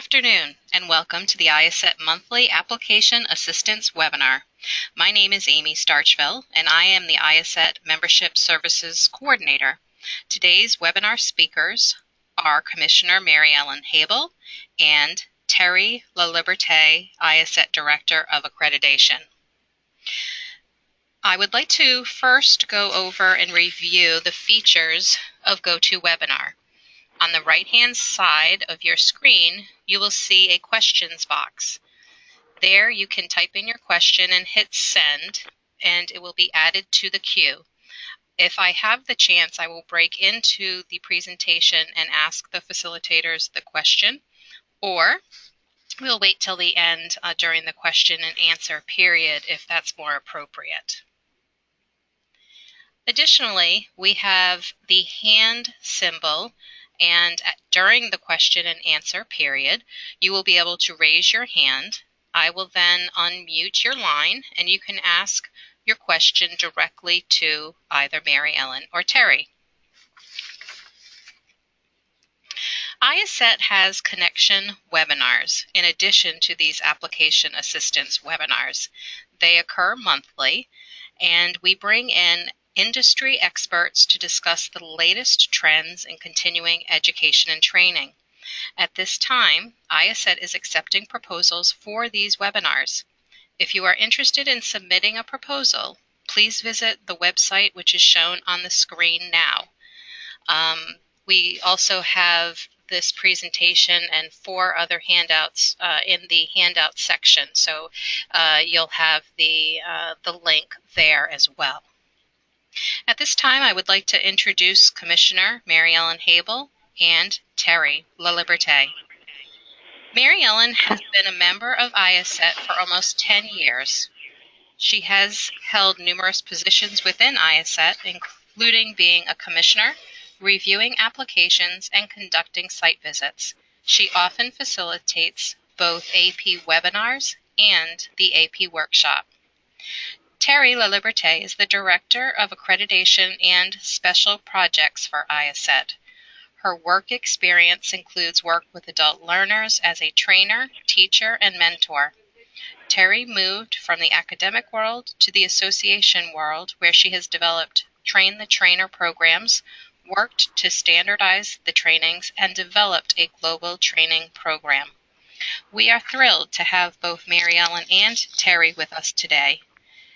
afternoon, and welcome to the IACET Monthly Application Assistance Webinar. My name is Amy Starchville, and I am the IACET Membership Services Coordinator. Today's webinar speakers are Commissioner Mary Ellen Habel and Terry LaLiberte, IACET Director of Accreditation. I would like to first go over and review the features of GoToWebinar. On the right-hand side of your screen, you will see a questions box. There you can type in your question and hit send, and it will be added to the queue. If I have the chance, I will break into the presentation and ask the facilitators the question, or we'll wait till the end during the question and answer period if that's more appropriate. Additionally, we have the hand symbol, and during the question and answer period, you will be able to raise your hand. I will then unmute your line, and you can ask your question directly to either Mary Ellen or Terry. IACET has connection webinars in addition to these application assistance webinars. They occur monthly, and we bring in industry experts to discuss the latest trends in continuing education and training. At this time, IACET is accepting proposals for these webinars. If you are interested in submitting a proposal, please visit the website which is shown on the screen now. We also have this presentation and 4 other handouts in the handout section, so you'll have the link there as well. At this time, I would like to introduce Commissioner Mary Ellen Habel and Terry LaLiberte. Mary Ellen has been a member of IACET for almost 10 years. She has held numerous positions within IACET, including being a commissioner, reviewing applications, and conducting site visits. She often facilitates both AP webinars and the AP workshop. Terry LaLiberte is the Director of Accreditation and Special Projects for IACET. Her work experience includes work with adult learners as a trainer, teacher, and mentor. Terry moved from the academic world to the association world, where she has developed train-the-trainer programs, worked to standardize the trainings, and developed a global training program. We are thrilled to have both Mary Ellen and Terry with us today.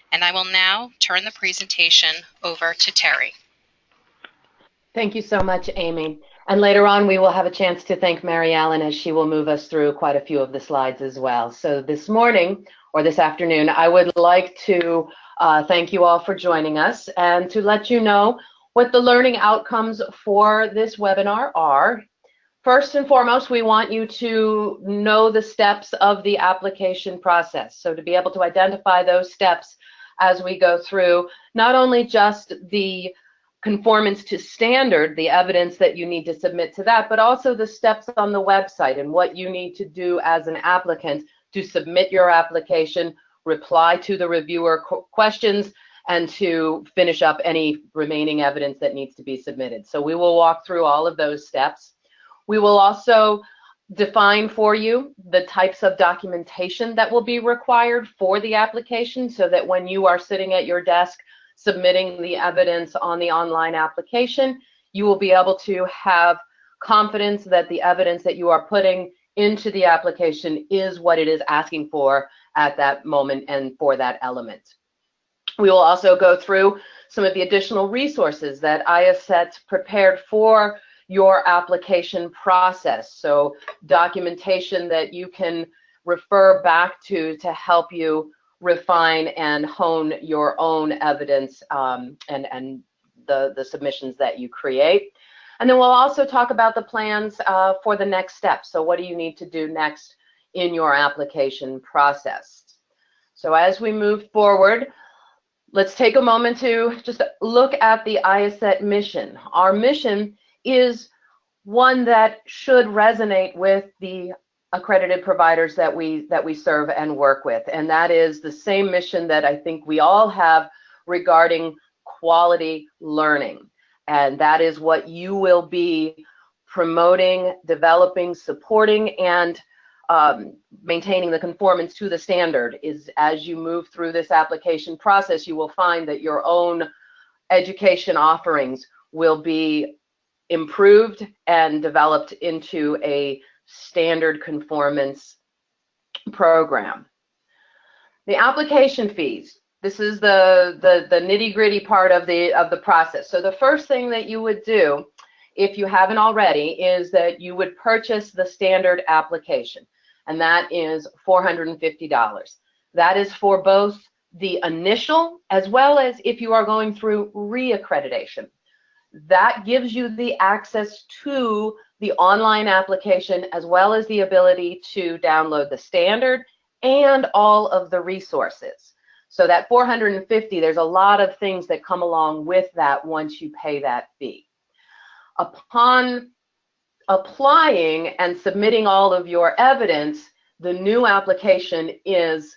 And I will now turn the presentation over to Terry. Thank you so much, Amy. And later on, we will have a chance to thank Mary Ellen as she will move us through quite a few of the slides as well. So this morning, or this afternoon, I would like to thank you all for joining us and to let you know what the learning outcomes for this webinar are. First and foremost, we want you to know the steps of the application process. So to be able to identify those steps as we go through, not only just the conformance to standard, the evidence that you need to submit to that, but also the steps on the website and what you need to do as an applicant to submit your application, reply to the reviewer questions, and to finish up any remaining evidence that needs to be submitted. So we will walk through all of those steps. We will also define for you the types of documentation that will be required for the application, so that when you are sitting at your desk submitting the evidence on the online application, you will be able to have confidence that the evidence that you are putting into the application is what it is asking for at that moment and for that element. We will also go through some of the additional resources that IACET prepared for your application process. So documentation that you can refer back to help you refine and hone your own evidence and the submissions that you create. And then we'll also talk about the plans for the next step. So what do you need to do next in your application process? So as we move forward, let's take a moment to just look at the IACET mission. Our mission is one that should resonate with the accredited providers that we serve and work with, and that is the same mission that I think we all have regarding quality learning. And that is what you will be promoting, developing, supporting, and maintaining the conformance to the standard is, as you move through this application process, you will find that your own education offerings will be improved and developed into a standard conformance program. The application fees. This is the nitty-gritty part of the process. So the first thing that you would do, if you haven't already, is that you would purchase the standard application, and that is $450. That is for both the initial as well as if you are going through reaccreditation. That gives you the access to the online application as well as the ability to download the standard and all of the resources. So that $450, there's a lot of things that come along with that once you pay that fee. Upon applying and submitting all of your evidence, the new application is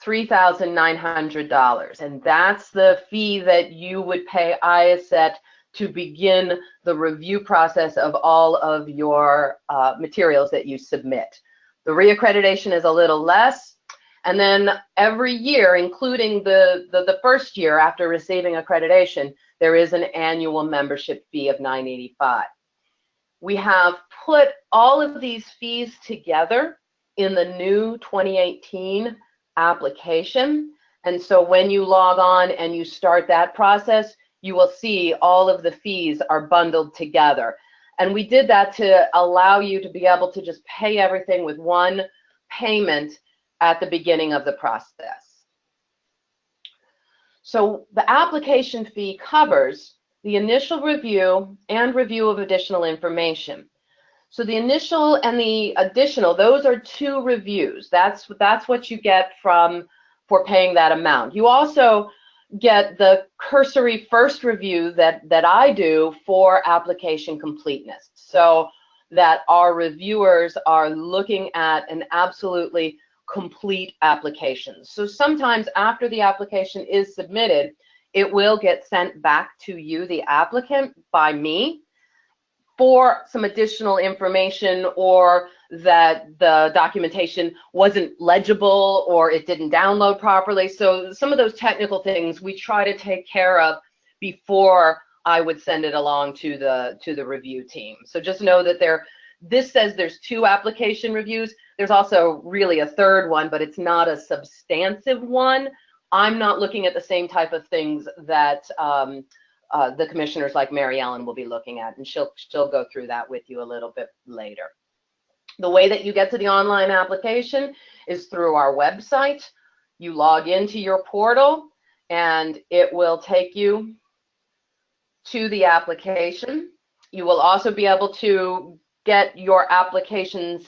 $3,900, and that's the fee that you would pay IACET to begin the review process of all of your materials that you submit. The reaccreditation is a little less, and then every year, including the first year after receiving accreditation, there is an annual membership fee of $985. We have put all of these fees together in the new 2018 application, and so when you log on and you start that process, you will see all of the fees are bundled together. And we did that to allow you to be able to just pay everything with one payment at the beginning of the process. So the application fee covers the initial review and review of additional information. So the initial and the additional, those are two reviews. That's what you get for paying that amount. You also get the cursory first review that I do for application completeness, so that our reviewers are looking at an absolutely complete application. So sometimes after the application is submitted, it will get sent back to you, the applicant, by me for some additional information, or that the documentation wasn't legible or it didn't download properly. So some of those technical things we try to take care of before I would send it along to the review team. So just know that this says there's two application reviews. There's also really a third one, but it's not a substantive one. I'm not looking at the same type of things that the commissioners like Mary Ellen will be looking at, and she'll go through that with you a little bit later. The way that you get to the online application is through our website. You log into your portal, and it will take you to the application. You will also be able to get your applications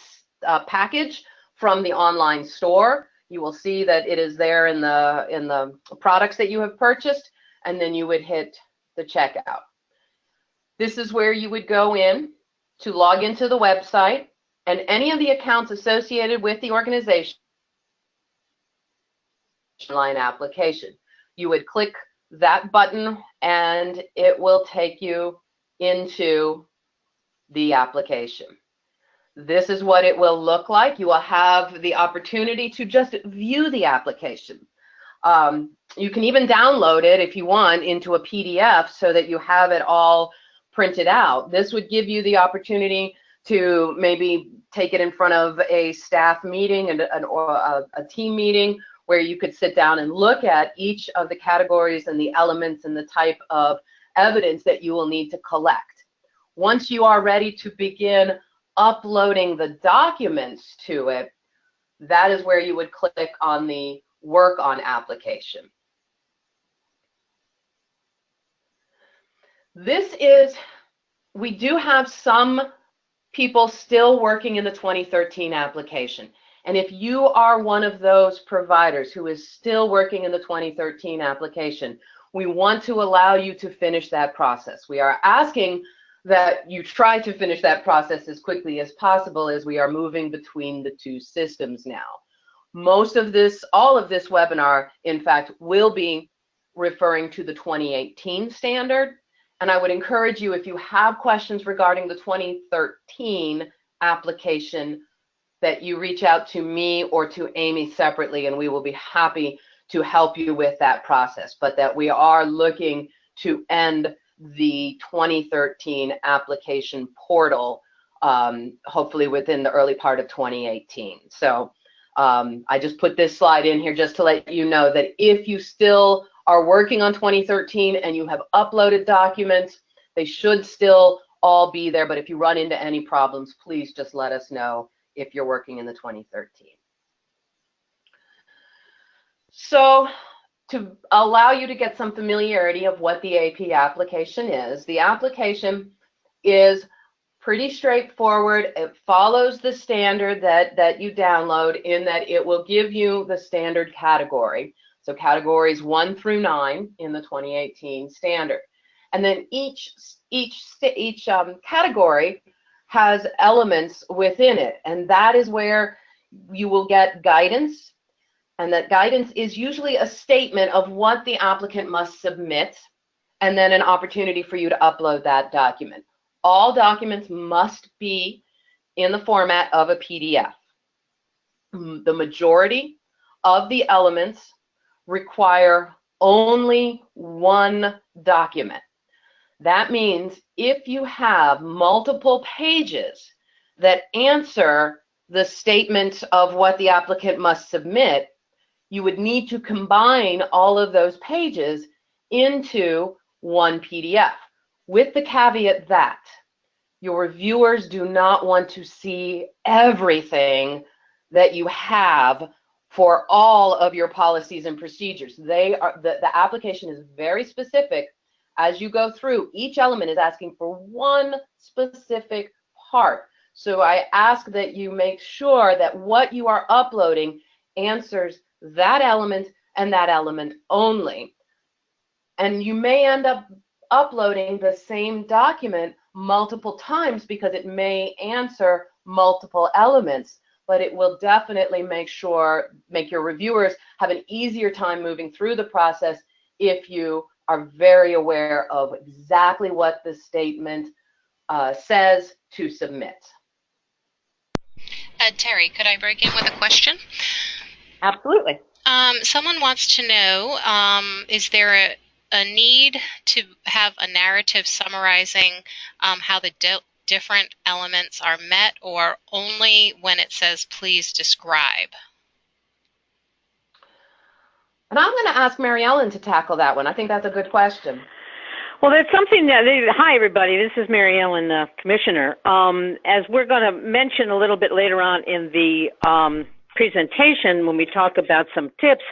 package from the online store. You will see that it is there in the products that you have purchased, and then you would hit the checkout. This is where you would go in to log into the website, and any of the accounts associated with the organization online application. You would click that button and it will take you into the application. This is what it will look like. You will have the opportunity to just view the application. You can even download it if you want into a PDF so that you have it all printed out. This would give you the opportunity to maybe take it in front of a staff meeting or a team meeting where you could sit down and look at each of the categories and the elements and the type of evidence that you will need to collect. Once you are ready to begin uploading the documents to it, that is where you would click on the Work on application. We do have some people still working in the 2013 application. And if you are one of those providers who is still working in the 2013 application, we want to allow you to finish that process. We are asking that you try to finish that process as quickly as possible, as we are moving between the two systems now. All of this webinar, in fact, will be referring to the 2018 standard. And I would encourage you, if you have questions regarding the 2013 application, that you reach out to me or to Amy separately, and we will be happy to help you with that process, but that we are looking to end the 2013 application portal, hopefully within the early part of 2018. So I just put this slide in here just to let you know that if you still are working on 2013 and you have uploaded documents, they should still all be there, but if you run into any problems, please just let us know if you're working in the 2013. So to allow you to get some familiarity of what the AP application is, the application is pretty straightforward. It follows the standard that you download in that it will give you the standard category. So categories 1 through 9 in the 2018 standard. And then each category has elements within it, and that is where you will get guidance, and that guidance is usually a statement of what the applicant must submit, and then an opportunity for you to upload that document. All documents must be in the format of a PDF. The majority of the elements require only one document. That means if you have multiple pages that answer the statement of what the applicant must submit, you would need to combine all of those pages into one PDF, with the caveat that your reviewers do not want to see everything that you have for all of your policies and procedures. The application is very specific. As you go through, each element is asking for one specific part. So I ask that you make sure that what you are uploading answers that element and that element only. And you may end up uploading the same document multiple times because it may answer multiple elements, but it will definitely make your reviewers have an easier time moving through the process if you are very aware of exactly what the statement says to submit. Terry, could I break in with a question? Absolutely. Someone wants to know, is there a need to have a narrative summarizing how the different elements are met, or only when it says please describe? And I'm going to ask Mary Ellen to tackle that one. I think that's a good question. Well, that's something that, hi everybody, this is Mary Ellen, the Commissioner. As we're going to mention a little bit later on in the presentation when we talk about some tips,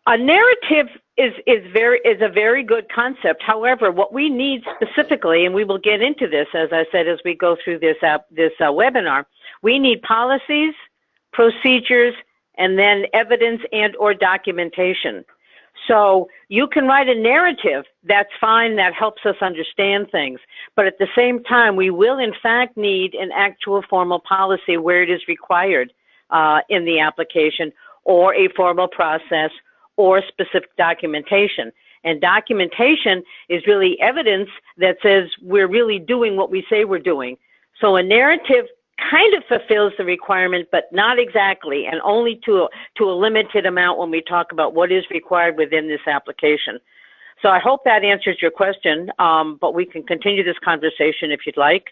a narrative is a very good concept. However, what we need specifically, and we will get into this, as I said, as we go through this webinar, we need policies, procedures, and then evidence and or documentation. So you can write a narrative, that's fine, that helps us understand things. But at the same time, we will in fact need an actual formal policy where it is required in the application, or a formal process, or specific documentation. And documentation is really evidence that says we're really doing what we say we're doing. So a narrative kind of fulfills the requirement, but not exactly, and only to a limited amount when we talk about what is required within this application. So I hope that answers your question, but we can continue this conversation if you'd like.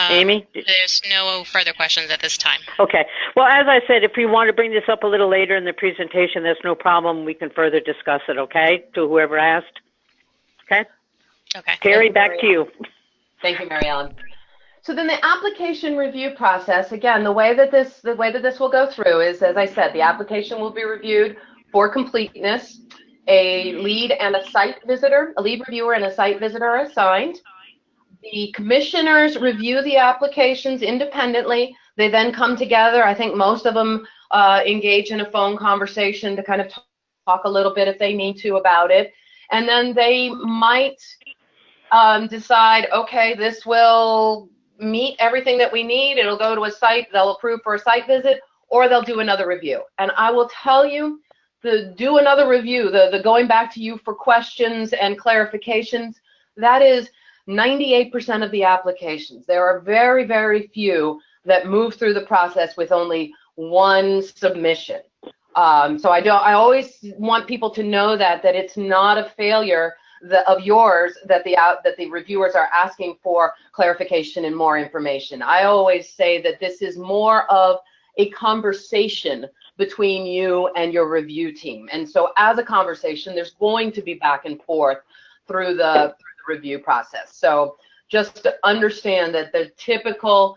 Amy? There's no further questions at this time. Okay. Well, as I said, if you want to bring this up a little later in the presentation, that's no problem. We can further discuss it, okay, to whoever asked. Okay? Okay. Terry, back to you. Thank you, Mary Ellen. So then the application review process, again, the way that this will go through is, as I said, the application will be reviewed for completeness. A lead reviewer and a site visitor are assigned. The commissioners review the applications independently. They then come together. I think most of them engage in a phone conversation to kind of talk a little bit if they need to about it. And then they might decide, okay, this will meet everything that we need. It'll go to a site, they'll approve for a site visit, or they'll do another review. And I will tell you, the do another review, the going back to you for questions and clarifications, that is 98% of the applications. There are very, very few that move through the process with only one submission. So I always want people to know that it's not a failure of yours that the reviewers are asking for clarification and more information. I always say that this is more of a conversation between you and your review team. And so as a conversation, there's going to be back and forth through the review process. So just to understand that the typical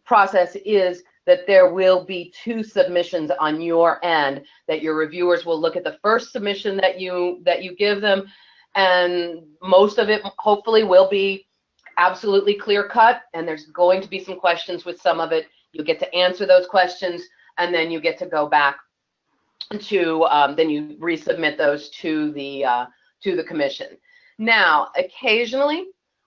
process is that there will be 2 submissions on your end, that your reviewers will look at the first submission that you give them, and most of it hopefully will be absolutely clear cut, and there's going to be some questions with some of it. You get to answer those questions, and then you get to go back to, then you resubmit those to the commission. Now, occasionally,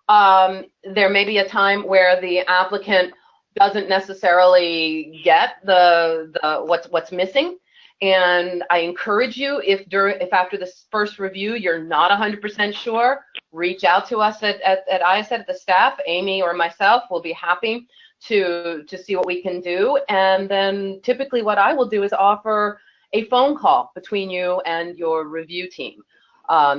there may be a time where the applicant doesn't necessarily get what's missing, and I encourage you, if after this first review you're not 100% sure, reach out to us at IACET, at the staff. Amy or myself will be happy to see what we can do. And then typically what I will do is offer a phone call between you and your review team.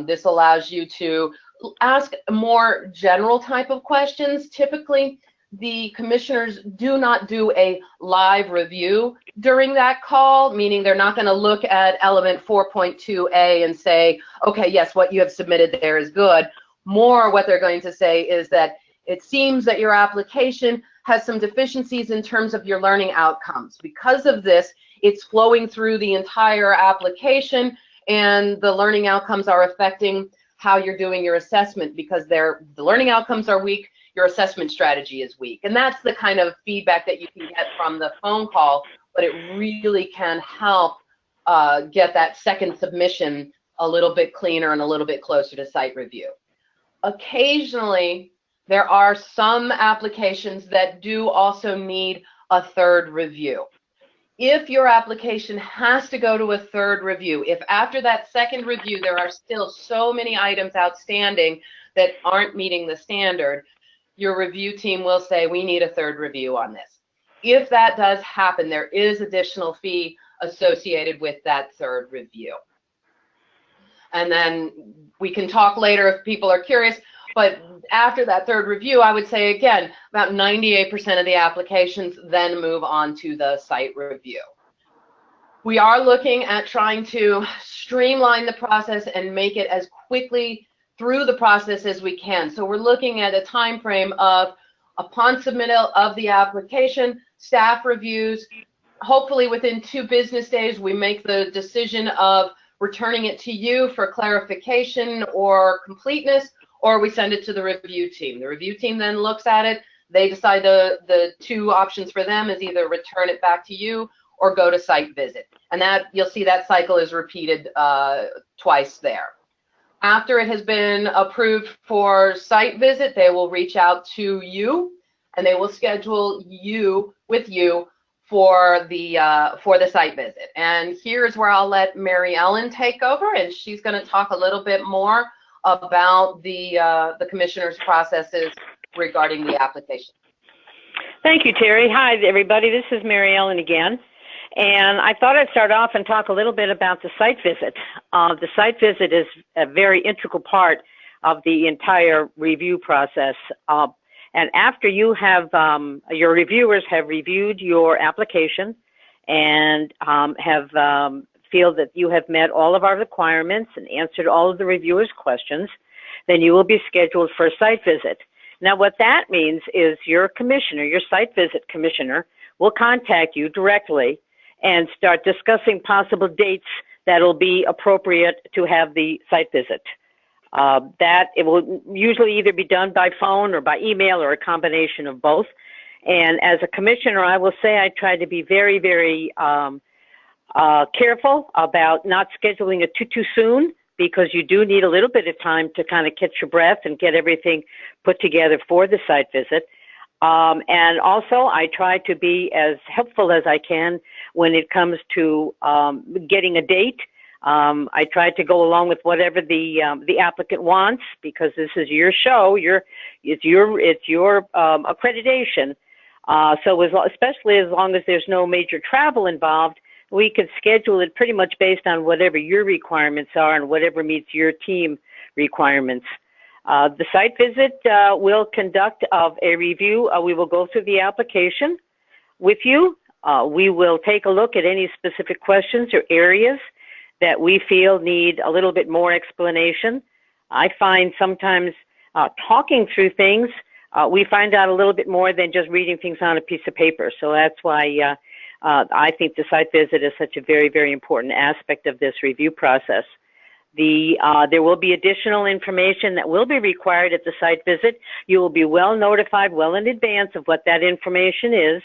This allows you to ask more general type of questions. Typically, the commissioners do not do a live review during that call, meaning they're not going to look at element 4.2a and say, okay, yes, what you have submitted there is good. More what they're going to say is that it seems that your application has some deficiencies in terms of your learning outcomes. Because of this, it's flowing through the entire application, and the learning outcomes are affecting how you're doing your assessment. Because the learning outcomes are weak, your assessment strategy is weak. And that's the kind of feedback that you can get from the phone call, but it really can help get that second submission a little bit cleaner and a little bit closer to site review. Occasionally, there are some applications that do also need a third review. If your application has to go to a third review, if after that second review there are still so many items outstanding that aren't meeting the standard, your review team will say, we need a third review on this. If that does happen, there is additional fee associated with that third review. And then we can talk later if people are curious, but after that third review, I would say, again, about 98% of the applications then move on to the site review. We are looking at trying to streamline the process and make it as quickly through the process as we can. So we're looking at a time frame of, upon submittal of the application, staff reviews. Hopefully within 2 business days, we make the decision of returning it to you for clarification or completeness, or we send it to the review team. The review team then looks at it. They decide the 2 options for them is either return it back to you or go to site visit. And that, you'll see that cycle is repeated twice there. After it has been approved for site visit, they will reach out to you, and they will schedule you for the site visit. And here's where I'll let Mary Ellen take over, and she's going to talk a little bit more about the commissioner's processes regarding the application. Thank you, Terry. Hi, everybody. This is Mary Ellen again. And I thought I'd start off and talk a little bit about the site visit. The site visit is a very integral part of the entire review process. And after you have, your reviewers have reviewed your application and feel that you have met all of our requirements and answered all of the reviewers' questions, then you will be scheduled for a site visit. Now, what that means is your commissioner, your site visit commissioner, will contact you directly and start discussing possible dates that will be appropriate to have the site visit. That it will usually either be done by phone or by email or a combination of both. And as a commissioner, I will say I try to be very, very careful about not scheduling it too soon, because you do need a little bit of time to kind of catch your breath and get everything put together for the site visit. And also, I try to be as helpful as I can when it comes to getting a date. I tried to go along with whatever the applicant wants, because this is your show, it's your accreditation. So especially as long as there's no major travel involved, we could schedule it pretty much based on whatever your requirements are and whatever meets your team requirements. The site visit will conduct a review. We will go through the application with you. We will take a look at any specific questions or areas that we feel need a little bit more explanation. I find sometimes talking through things, we find out a little bit more than just reading things on a piece of paper. So that's why I think the site visit is such a very, very important aspect of this review process. There will be additional information that will be required at the site visit. You will be well notified well in advance of what that information is,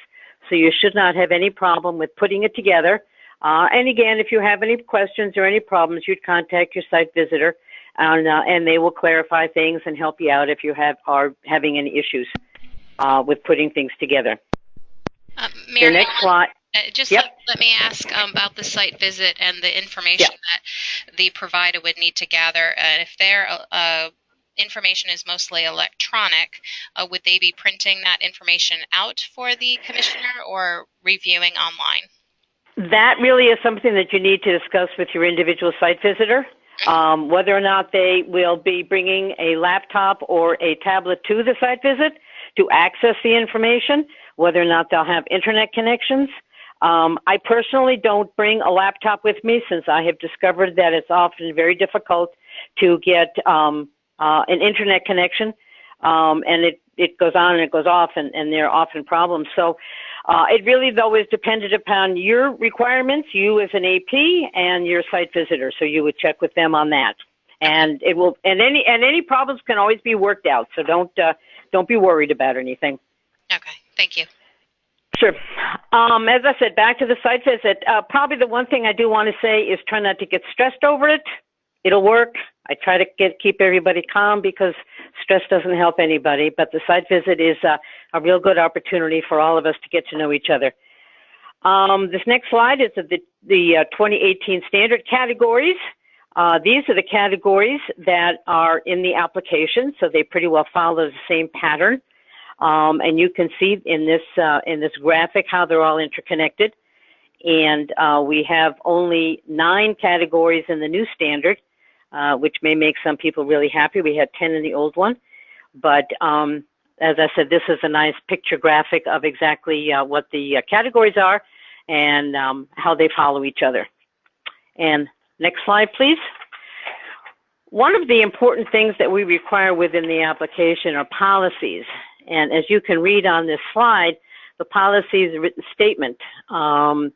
so you should not have any problem with putting it together. And again, if you have any questions or any problems, you'd contact your site visitor, and they will clarify things and help you out if you are having any issues with putting things together. Mary, the next slide. Just yep. let me ask about the site visit and the information that the provider would need to gather. If their information is mostly electronic, would they be printing that information out for the commissioner or reviewing online? That really is something that you need to discuss with your individual site visitor. Whether or not they will be bringing a laptop or a tablet to the site visit to access the information, whether or not they'll have internet connections. I personally don't bring a laptop with me, since I have discovered that it's often very difficult to get an internet connection, and it goes on and it goes off, and there are often problems. So it really, though, is dependent upon your requirements, you as an AP and your site visitor. So you would check with them on that, and it will. And any problems can always be worked out. So don't be worried about anything. Okay, thank you. Sure. As I said, back to the site visit, probably the one thing I do want to say is try not to get stressed over it. It'll work. I try to keep everybody calm, because stress doesn't help anybody, but the site visit is a real good opportunity for all of us to get to know each other. This next slide is the 2018 standard categories. These are the categories that are in the application, so they pretty well follow the same pattern. And you can see in this graphic how they're all interconnected. And we have only 9 categories in the new standard, which may make some people really happy. We had 10 in the old one. But as I said, this is a nice picture graphic of exactly what the categories are and how they follow each other. And next slide, please. One of the important things that we require within the application are policies. And as you can read on this slide, the policy is a written statement. And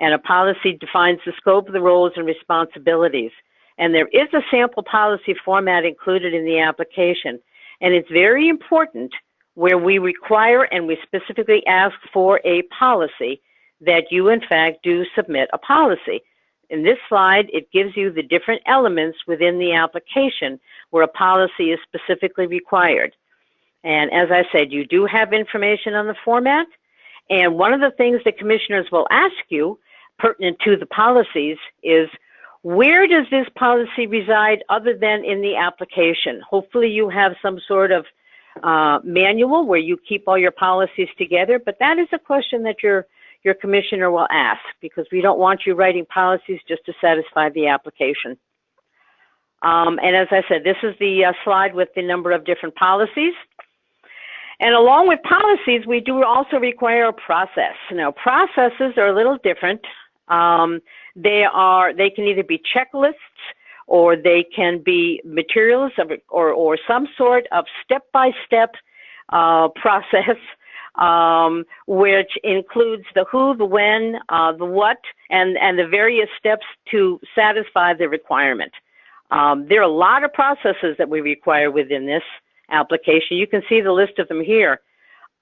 a policy defines the scope of the roles and responsibilities. And there is a sample policy format included in the application. And it's very important, where we require and we specifically ask for a policy, that you in fact do submit a policy. In this slide, it gives you the different elements within the application where a policy is specifically required. And as I said, you do have information on the format. And one of the things that commissioners will ask you, pertinent to the policies, is where does this policy reside other than in the application? Hopefully you have some sort of manual where you keep all your policies together, but that is a question that your commissioner will ask, because we don't want you writing policies just to satisfy the application. And as I said, this is the slide with the number of different policies. And along with policies, we do also require a process. Now, processes are a little different. They can either be checklists, or they can be materials or some sort of step-by-step process, which includes the who, the when, the what, and the various steps to satisfy the requirement. There are a lot of processes that we require within this application. You can see the list of them here.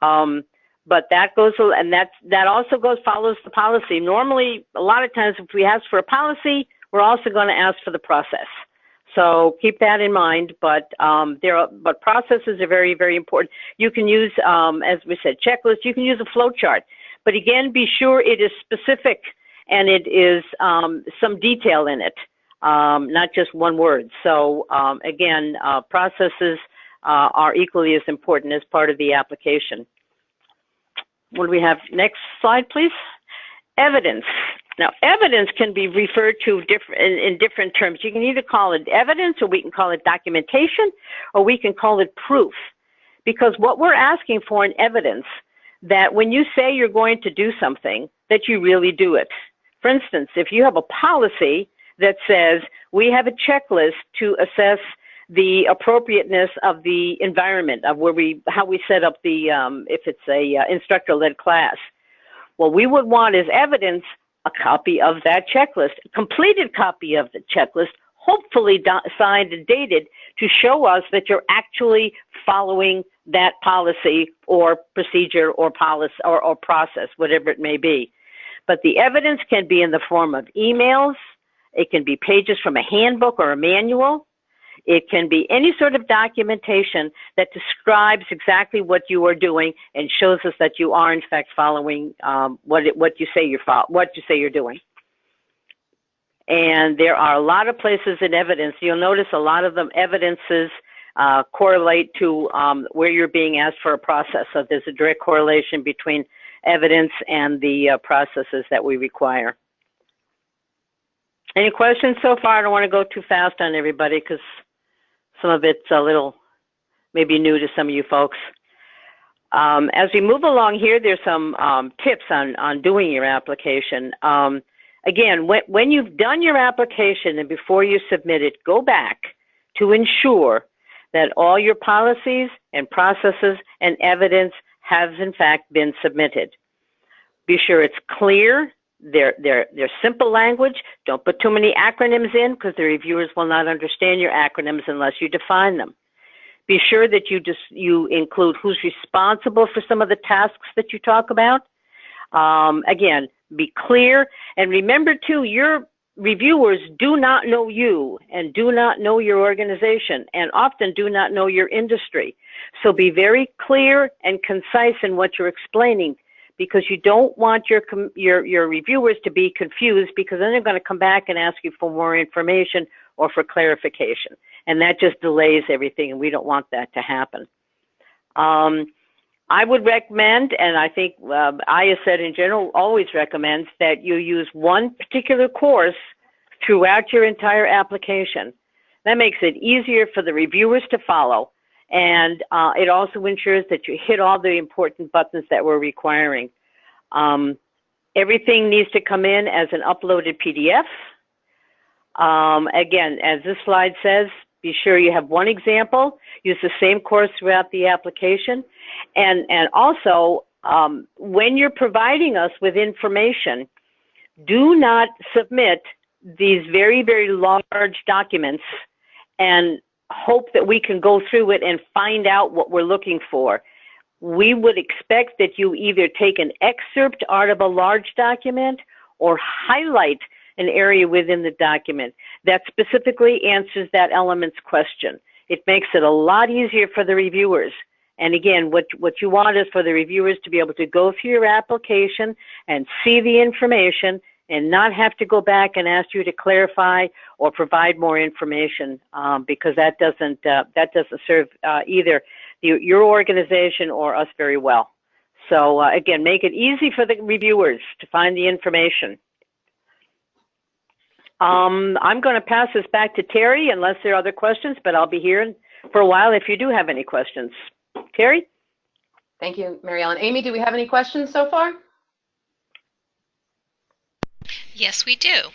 But that goes, and that also follows the policy. Normally, a lot of times, if we ask for a policy, we're also going to ask for the process. So keep that in mind. But but processes are very, very important. You can use, as we said, checklists. You can use a flow chart. But again, be sure it is specific and it is some detail in it. not just one word. So again, processes are equally as important as part of the application. What do we have? Next slide, please. Evidence. Now, evidence can be referred to in different terms. You can either call it evidence, or we can call it documentation, or we can call it proof. Because what we're asking for in evidence, that when you say you're going to do something, that you really do it. For instance, if you have a policy that says we have a checklist to assess the appropriateness of the environment of how we set up the, if it's a instructor-led class. Well, we would want as evidence a copy of that checklist, a completed copy of the checklist, hopefully signed and dated, to show us that you're actually following that policy or procedure or policy or process, whatever it may be. But the evidence can be in the form of emails. It can be pages from a handbook or a manual. It can be any sort of documentation that describes exactly what you are doing and shows us that you are in fact following what you say you're doing. And there are a lot of places in evidence. You'll notice a lot of them evidences correlate to where you're being asked for a process. So there's a direct correlation between evidence and the processes that we require. Any questions so far? I don't want to go too fast on everybody because some of it's a little maybe new to some of you folks. As we move along here, there's some tips on doing your application. Again, when you've done your application and before you submit it, go back to ensure that all your policies and processes and evidence have in fact been submitted. Be sure it's clear. They're simple language. Don't put too many acronyms in because the reviewers will not understand your acronyms unless you define them. Be sure that you include who's responsible for some of the tasks that you talk about. Again, be clear. And remember too, your reviewers do not know you and do not know your organization and often do not know your industry. So be very clear and concise in what you're explaining, because you don't want your reviewers to be confused, because then they're going to come back and ask you for more information or for clarification. And that just delays everything, and we don't want that to happen. I would recommend, and I think IACET in general always recommends, that you use one particular course throughout your entire application. That makes it easier for the reviewers to follow. And it also ensures that you hit all the important buttons that we're requiring. Everything needs to come in as an uploaded PDF. Again, as this slide says, be sure you have one example. Use the same course throughout the application. And also, when you're providing us with information, do not submit these very, very large documents and hope that we can go through it and find out what we're looking for. We would expect that you either take an excerpt out of a large document or highlight an area within the document that specifically answers that element's question. It makes it a lot easier for the reviewers. And again, what you want is for the reviewers to be able to go through your application and see the information and not have to go back and ask you to clarify or provide more information, because that doesn't serve either your organization or us very well. So again, make it easy for the reviewers to find the information. I'm going to pass this back to Terry unless there are other questions, but I'll be here for a while if you do have any questions. Terry? Thank you, Mary Ellen. Amy, do we have any questions so far? Yes, we do.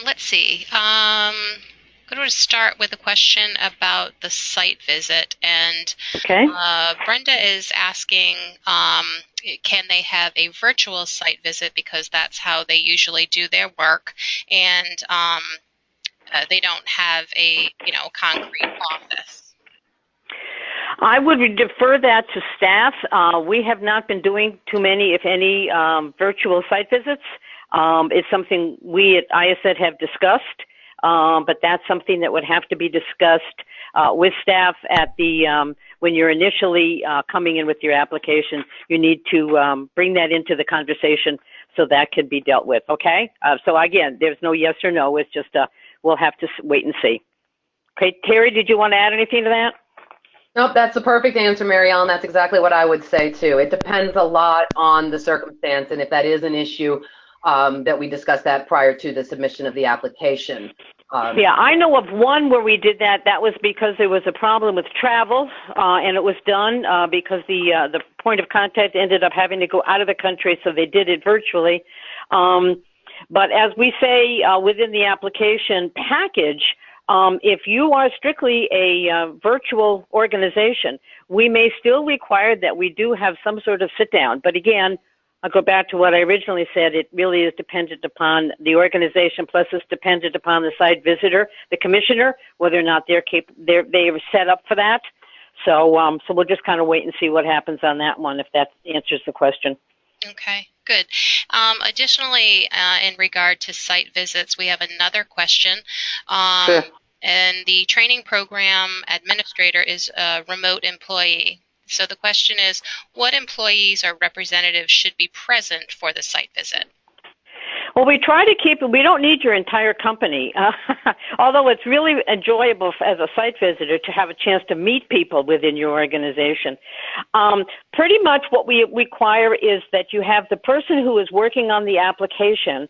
Let's see. I'm going to start with a question about the site visit. And okay. Brenda is asking, can they have a virtual site visit, because that's how they usually do their work, and they don't have a concrete office. I would defer that to staff. We have not been doing too many, if any, virtual site visits. It's something we at IACET have discussed, but that's something that would have to be discussed with staff at the when you're initially coming in with your application. You need to bring that into the conversation So that could be dealt with, okay? So again, there's no yes or no. It's just we'll have to wait and see. Okay, Terry, did you want to add anything to that? Nope, that's the perfect answer, Mary Ellen. That's exactly what I would say too. It depends a lot on the circumstance, and if that is an issue, that we discussed that prior to the submission of the application. Yeah, I know of one where we did that. That was because there was a problem with travel, and it was done because the point of contact ended up having to go out of the country, so they did it virtually. But as we say within the application package, if you are strictly a virtual organization, we may still require that we do have some sort of sit down. But again, I'll go back to what I originally said. It really is dependent upon the organization, plus it's dependent upon the site visitor, the commissioner, whether or not they're set up for that. So we'll just kind of wait and see what happens on that one, if that answers the question. Okay, good. Additionally, in regard to site visits, we have another question. Sure. And the training program administrator is a remote employee. So the question is, what employees or representatives should be present for the site visit? Well, we try to keep it. We don't need your entire company, although it's really enjoyable as a site visitor to have a chance to meet people within your organization. Pretty much what we require is that you have the person who is working on the application,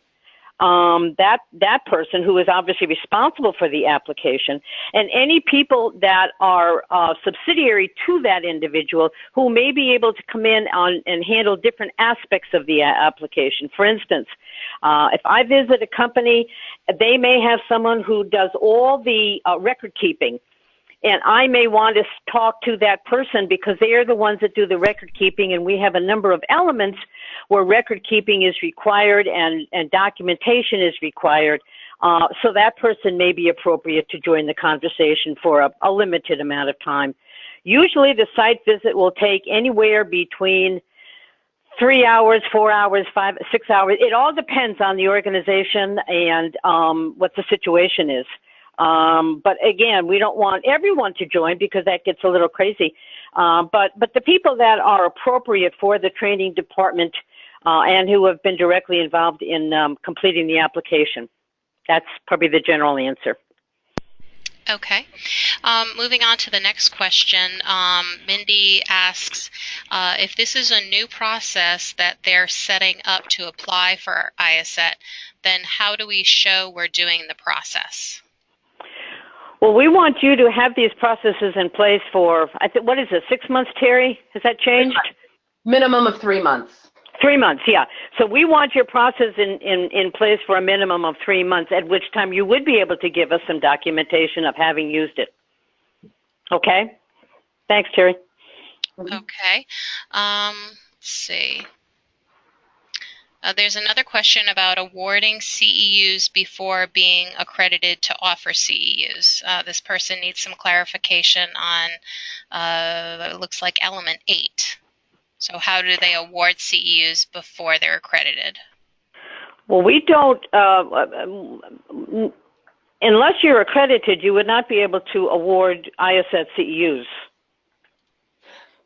that person who is obviously responsible for the application, and any people that are subsidiary to that individual who may be able to come in on and handle different aspects of the application. For instance, if I visit a company, they may have someone who does all the record keeping. And I may want to talk to that person because they are the ones that do the record keeping, and we have a number of elements where record keeping is required and documentation is required. So that person may be appropriate to join the conversation for a limited amount of time. Usually the site visit will take anywhere between 3 hours, 4 hours, 5, 6 hours. It all depends on the organization and what the situation is. But again, we don't want everyone to join because that gets a little crazy. But the people that are appropriate for the training department and who have been directly involved in completing the application. That's probably the general answer. Okay. Moving on to the next question, Mindy asks if this is a new process that they're setting up to apply for IACET, then how do we show we're doing the process? Well, we want you to have these processes in place for, what is it, 6 months, Terry? Has that changed? Minimum of 3 months. 3 months, yeah. So we want your process in place for a minimum of 3 months, at which time you would be able to give us some documentation of having used it. Okay? Thanks, Terry. Okay. Let's see. There's another question about awarding CEUs before being accredited to offer CEUs. This person needs some clarification on, it looks like element 8. So how do they award CEUs before they're accredited? Well, we don't, unless you're accredited, you would not be able to award IACET CEUs.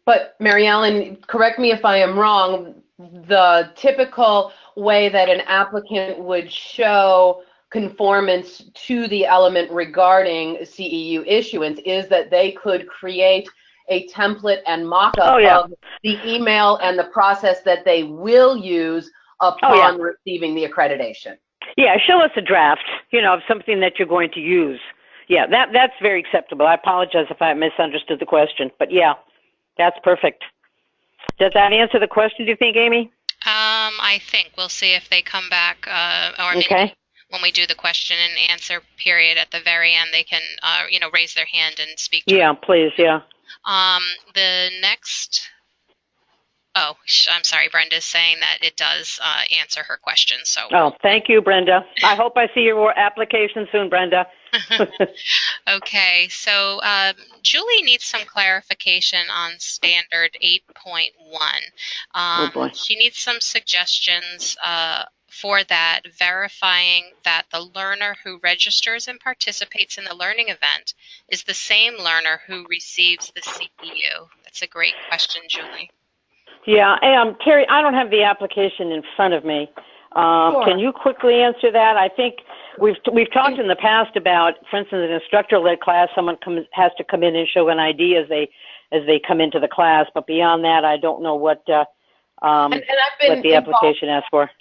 But Mary Ellen, correct me if I am wrong, the typical way that an applicant would show conformance to the element regarding CEU issuance is that they could create a template and mock-up of the email and the process that they will use upon receiving the accreditation. Yeah, show us a draft, of something that you're going to use. Yeah, that's very acceptable. I apologize if I misunderstood the question, but yeah, that's perfect. Does that answer the question, do you think, Amy? I think. We'll see if they come back, or maybe when we do the question and answer period at the very end, they can, raise their hand and speak to Yeah, please, yeah. The next, I'm sorry, Brenda's saying that it does answer her question. So. Oh, thank you, Brenda. I hope I see your application soon, Brenda. Okay, so Julie needs some clarification on standard 8.1. Oh boy. She needs some suggestions for that, verifying that the learner who registers and participates in the learning event is the same learner who receives the CEU. That's a great question, Julie. Yeah, Terry, I don't have the application in front of me. Sure. Can you quickly answer that? I think we've talked in the past about, for instance, an instructor-led class. Someone has to come in and show an ID as they come into the class. But beyond that, I don't know what the application asks for.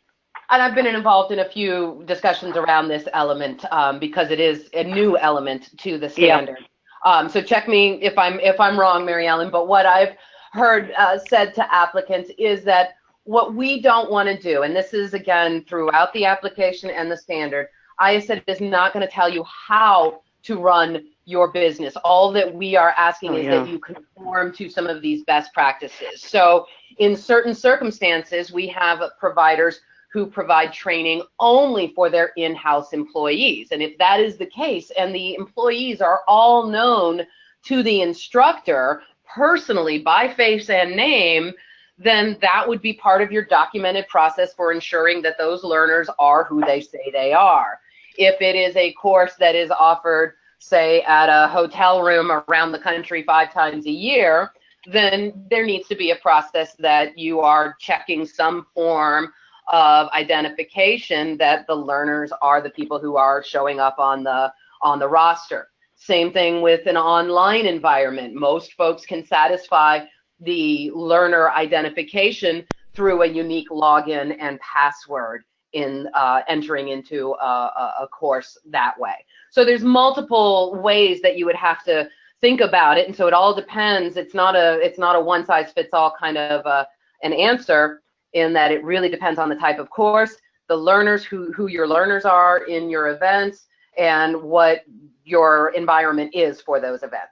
And I've been involved in a few discussions around this element because it is a new element to the standard. Yeah. So check me if I'm wrong, Mary Ellen. But what I've heard said to applicants is that what we don't want to do, and this is again throughout the application and the standard, IACET is not going to tell you how to run your business. All that we are asking is that you conform to some of these best practices. So in certain circumstances, we have providers who provide training only for their in-house employees. And if that is the case, and the employees are all known to the instructor personally by face and name, then that would be part of your documented process for ensuring that those learners are who they say they are. If it is a course that is offered, say, at a hotel room around the country 5 times a year, then there needs to be a process that you are checking some form of identification that the learners are the people who are showing up on the roster. Same thing with an online environment. Most folks can satisfy the learner identification through a unique login and password in entering into a course that way. So there's multiple ways that you would have to think about it, and so it all depends. It's not a one-size-fits-all kind of an answer, in that it really depends on the type of course, the learners, who your learners are in your events, and what your environment is for those events.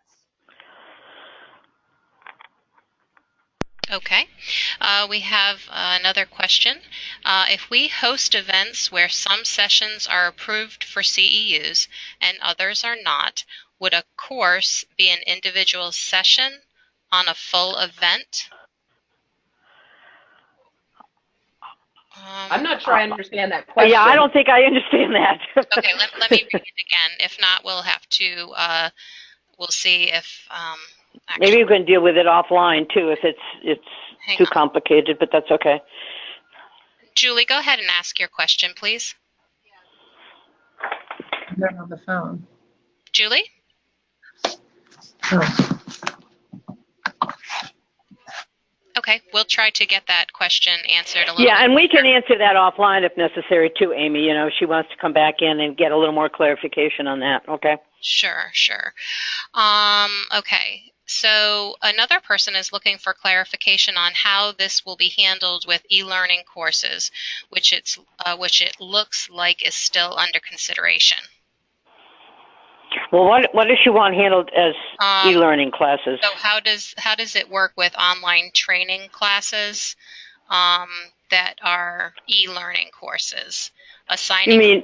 Okay, we have another question. If we host events where some sessions are approved for CEUs and others are not, would a course be an individual session on a full event? I'm not sure I understand that question. Yeah, I don't think I understand that. Okay, let me read it again. If not, we'll have to, we'll see if... Maybe you can deal with it offline too if it's too complicated, but that's okay. Julie, go ahead and ask your question, please. They're on the phone. Julie? Oh. Okay, we'll try to get that question answered a little bit. And we can later. answer that offline if necessary too, Amy. You know, if she wants to come back in and get a little more clarification on that, okay? Sure. Okay. So another person is looking for clarification on how this will be handled with e-learning courses, which it looks like is still under consideration. Well, what does she want handled as e-learning classes? So how does it work with online training classes that are e-learning courses? Assigning.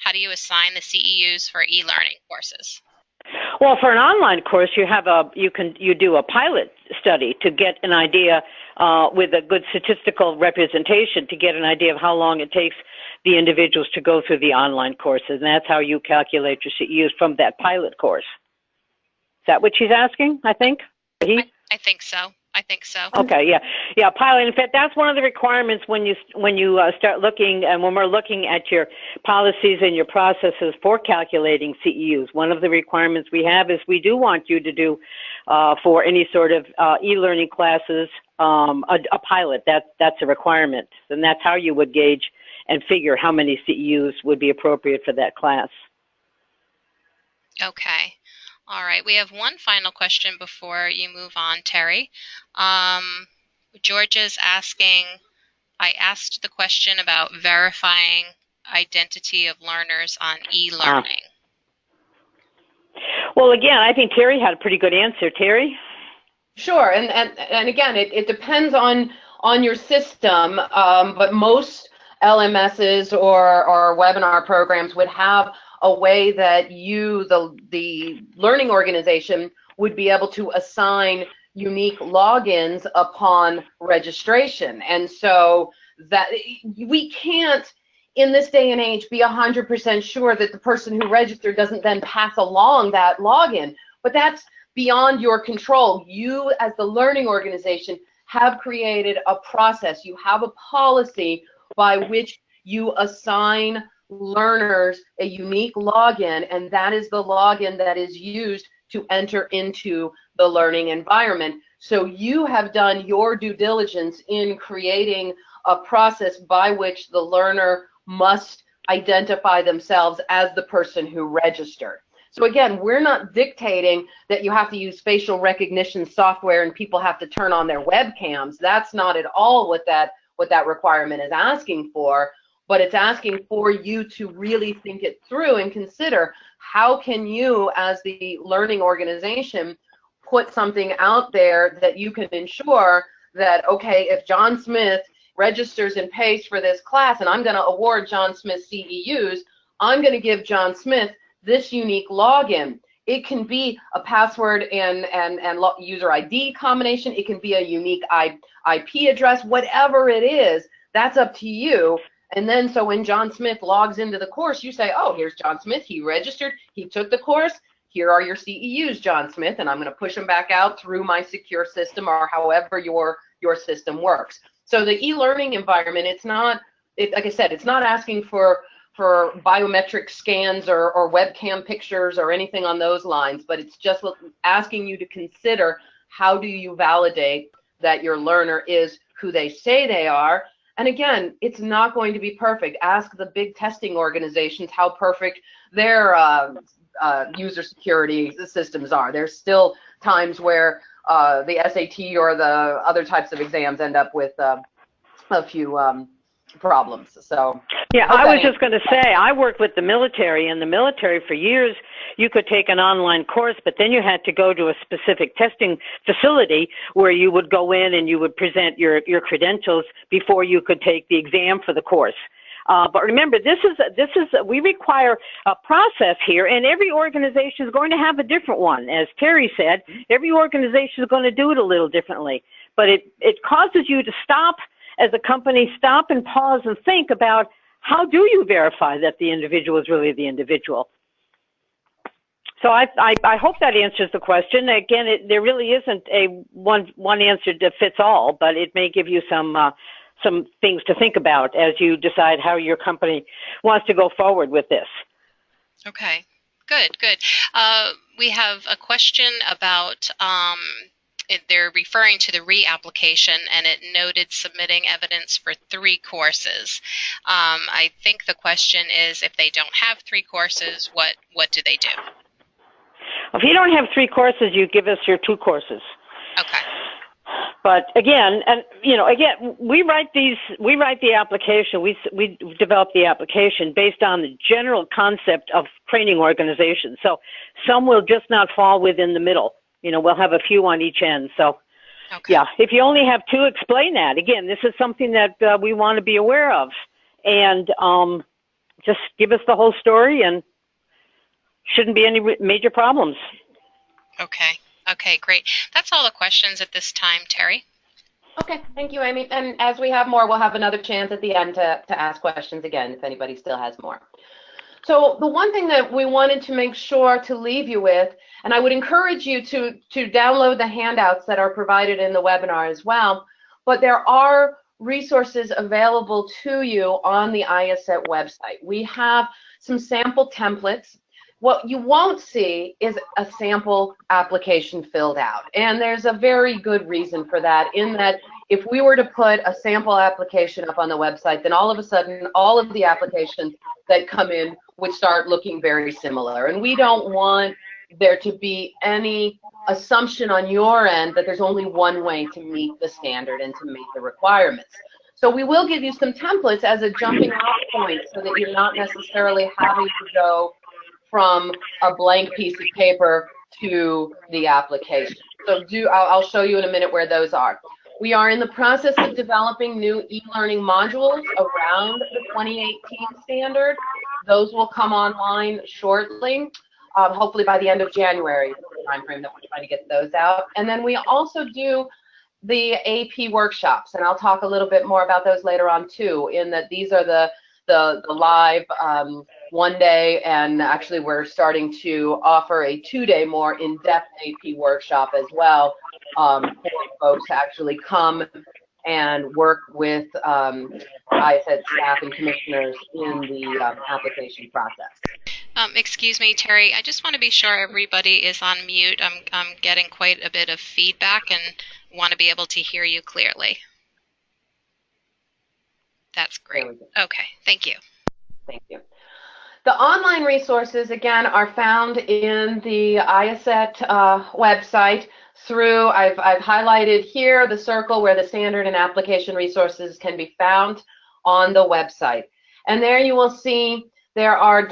How do you assign the CEUs for e-learning courses? Well, for an online course, you do a pilot study to get an idea with a good statistical representation to get an idea of how long it takes the individuals to go through the online courses, and that's how you calculate your CEUs from that pilot course. Is that what she's asking? I think. I think so. Okay, yeah, pilot. In fact, that's one of the requirements when you start looking, and when we're looking at your policies and your processes for calculating CEUs. One of the requirements we have is we do want you to do for any sort of e-learning classes a pilot. That's a requirement, and that's how you would gauge and figure how many CEUs would be appropriate for that class. Okay. All right, we have one final question before you move on, Terry. Georgia's asking, I asked the question about verifying identity of learners on e-learning. Well, again, I think Terry had a pretty good answer. Terry? Sure, and again, it depends on your system, but most LMSs or webinar programs would have a way that you, the learning organization, would be able to assign unique logins upon registration. And so that we can't, in this day and age, be 100% sure that the person who registered doesn't then pass along that login. But that's beyond your control. You, as the learning organization, have created a process. You have a policy by which you assign learners a unique login, and that is the login that is used to enter into the learning environment. So you have done your due diligence in creating a process by which the learner must identify themselves as the person who registered. So again, we're not dictating that you have to use facial recognition software and people have to turn on their webcams. That's not at all what that requirement is asking for, but it's asking for you to really think it through and consider, how can you as the learning organization put something out there that you can ensure that, okay, if John Smith registers and pays for this class and I'm going to award John Smith CEUs, I'm going to give John Smith this unique login. It can be a password and user ID combination. It can be a unique IP address, whatever it is, that's up to you. And then so when John Smith logs into the course, you say, oh, here's John Smith. He registered. He took the course. Here are your CEUs, John Smith, and I'm going to push them back out through my secure system or however your system works. So the e-learning environment, it's not, like I said, it's not asking for biometric scans or webcam pictures or anything on those lines, but it's just asking you to consider, how do you validate that your learner is who they say they are? And again, it's not going to be perfect. Ask the big testing organizations how perfect their user security systems are. There's still times where the SAT or the other types of exams end up with a few problems. So yeah, I was just going to say, I worked with the military. In the military for years, you could take an online course, but then you had to go to a specific testing facility where you would go in and you would present your credentials before you could take the exam for the course. But remember, we require a process here, and every organization is going to have a different one. As Terry said, every organization is going to do it a little differently. But it causes you to stop, as a company, stop and pause and think about, how do you verify that the individual is really the individual? So I hope that answers the question. Again, there really isn't a one answer that fits all, but it may give you some things to think about as you decide how your company wants to go forward with this. Okay, good. We have a question about, they're referring to the reapplication, and it noted submitting evidence for 3 courses. I think the question is, if they don't have 3 courses, what do they do? If you don't have 3 courses, you give us your 2 courses. Okay. But again, we write the application. We develop the application based on the general concept of training organizations. So some will just not fall within the middle. We'll have a few on each end. So, okay. Yeah, if you only have 2, explain that. Again, this is something that we want to be aware of, and just give us the whole story, and shouldn't be any major problems. Okay. Okay, great. That's all the questions at this time, Terry. Okay, thank you, Amy. And as we have more, we'll have another chance at the end to ask questions again if anybody still has more. So the one thing that we wanted to make sure to leave you with, and I would encourage you to download the handouts that are provided in the webinar as well, but there are resources available to you on the IACET website. We have some sample templates. What you won't see is a sample application filled out. And there's a very good reason for that, in that if we were to put a sample application up on the website, then all of a sudden, all of the applications that come in would start looking very similar. And we don't want there to be any assumption on your end that there's only one way to meet the standard and to meet the requirements. So we will give you some templates as a jumping off point so that you're not necessarily having to go from a blank piece of paper to the application. So I'll show you in a minute where those are. We are in the process of developing new e-learning modules around the 2018 standard. Those will come online shortly, hopefully by the end of January, the time frame that we're trying to get those out. And then we also do the AP workshops, and I'll talk a little bit more about those later on too, in that these are the live one day, and actually we're starting to offer a 2-day more in-depth AP workshop as well, for folks to actually come and work with IACET staff and commissioners in the application process. Excuse me, Terry. I just want to be sure everybody is on mute. I'm getting quite a bit of feedback and want to be able to hear you clearly. That's great. Okay, thank you. Thank you. The online resources, again, are found in the IACET website through, I've highlighted here the circle where the standard and application resources can be found on the website. And there you will see there are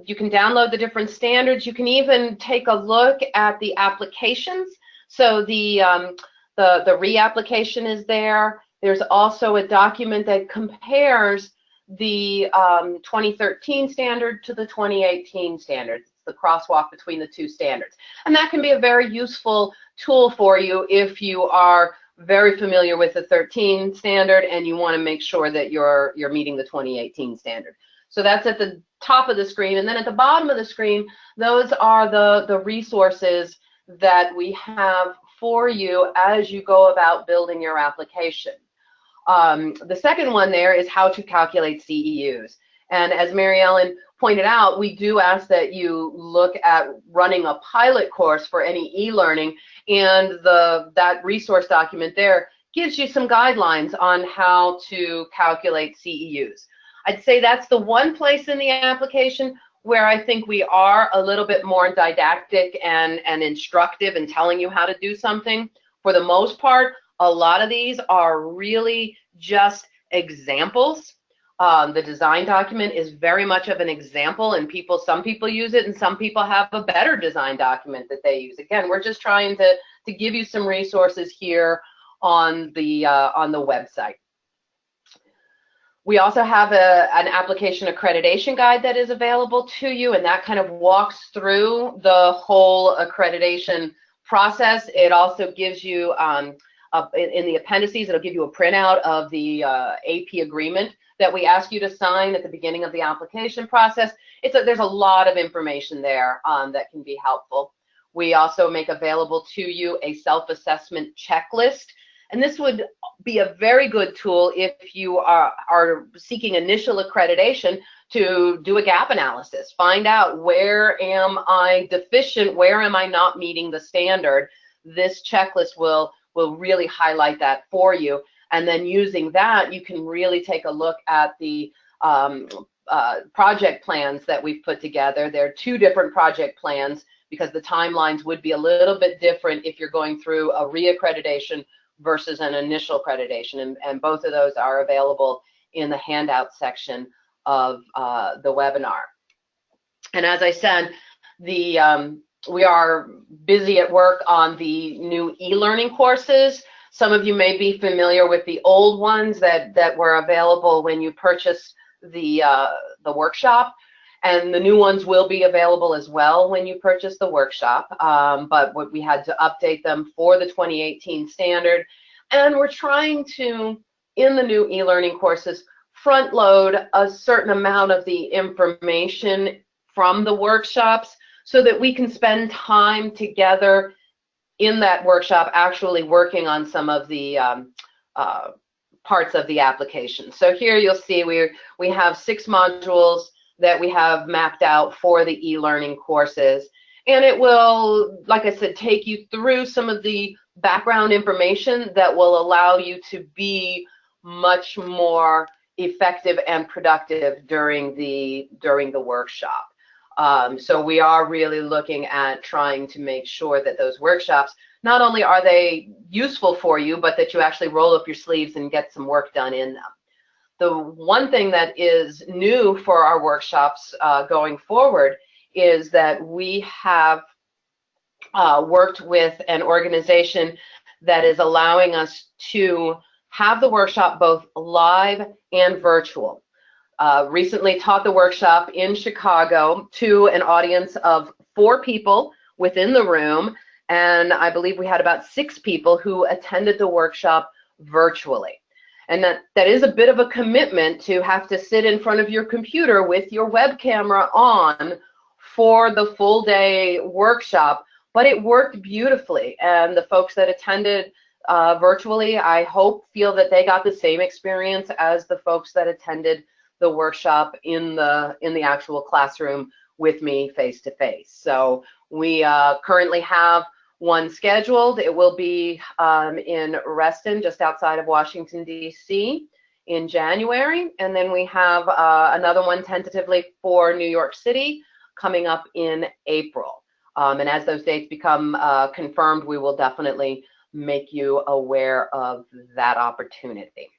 you can download the different standards. You can even take a look at the applications. So the reapplication is there. There's also a document that compares the 2013 standard to the 2018 standards. It's the crosswalk between the two standards. And that can be a very useful tool for you if you are very familiar with the 13 standard and you want to make sure that you're meeting the 2018 standard. So that's at the top of the screen. And then at the bottom of the screen, those are the resources that we have for you as you go about building your application. The second one there is how to calculate CEUs. And as Mary Ellen pointed out, we do ask that you look at running a pilot course for any e-learning, and that resource document there gives you some guidelines on how to calculate CEUs. I'd say that's the one place in the application where I think we are a little bit more didactic and instructive in telling you how to do something. For the most part, a lot of these are really just examples. The design document is very much of an example, and some people use it, and some people have a better design document that they use. Again, we're just trying to give you some resources here on the website. We also have an application accreditation guide that is available to you, and that kind of walks through the whole accreditation process. It also gives you, in the appendices, it'll give you a printout of the AP agreement that we ask you to sign at the beginning of the application process. There's a lot of information there that can be helpful. We also make available to you a self-assessment checklist. And this would be a very good tool if you are seeking initial accreditation to do a gap analysis. Find out, where am I deficient? Where am I not meeting the standard? This checklist will really highlight that for you. And then using that, you can really take a look at the project plans that we've put together. There are 2 different project plans because the timelines would be a little bit different if you're going through a reaccreditation versus an initial accreditation, and both of those are available in the handout section of the webinar. And as I said, we are busy at work on the new e-learning courses. Some of you may be familiar with the old ones that were available when you purchased the workshop. And the new ones will be available as well when you purchase the workshop, but we had to update them for the 2018 standard. And we're trying to, in the new e-learning courses, front load a certain amount of the information from the workshops so that we can spend time together in that workshop actually working on some of the parts of the application. So here you'll see we have 6 modules that we have mapped out for the e-learning courses. And it will, like I said, take you through some of the background information that will allow you to be much more effective and productive during the workshop. So we are really looking at trying to make sure that those workshops, not only are they useful for you, but that you actually roll up your sleeves and get some work done in them. The one thing that is new for our workshops going forward is that we have worked with an organization that is allowing us to have the workshop both live and virtual. Recently taught the workshop in Chicago to an audience of 4 people within the room, and I believe we had about 6 people who attended the workshop virtually. And that is a bit of a commitment to have to sit in front of your computer with your web camera on for the full day workshop, but it worked beautifully. And the folks that attended virtually, I hope, feel that they got the same experience as the folks that attended the workshop in the actual classroom with me face to face. So we currently have one scheduled. It will be in Reston, just outside of Washington, D.C. in January. And then we have another one tentatively for New York City coming up in April. And as those dates become confirmed, we will definitely make you aware of that opportunity.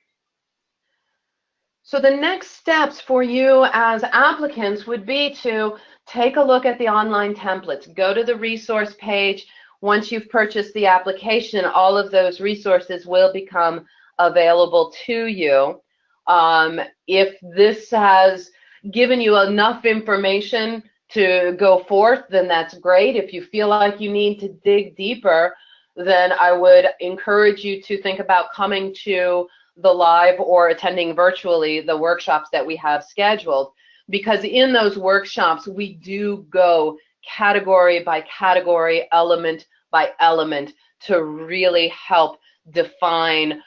So the next steps for you as applicants would be to take a look at the online templates, go to the resource page. Once you've purchased the application, all of those resources will become available to you. If this has given you enough information to go forth, then that's great. If you feel like you need to dig deeper, then I would encourage you to think about coming to the live or attending virtually the workshops that we have scheduled, because in those workshops we do go category by category, element by element, to really help define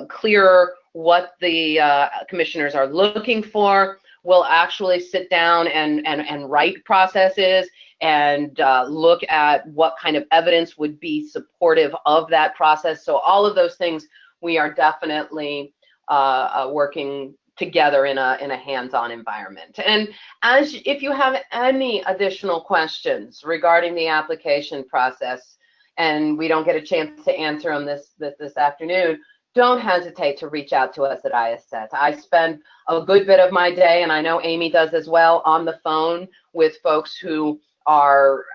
clearer what the commissioners are looking for. We'll actually sit down and write processes and look at what kind of evidence would be supportive of that process. So all of those things we are definitely working together in a hands-on environment. And if you have any additional questions regarding the application process and we don't get a chance to answer them this afternoon, don't hesitate to reach out to us at IACET. I spend a good bit of my day, and I know Amy does as well, on the phone with folks who are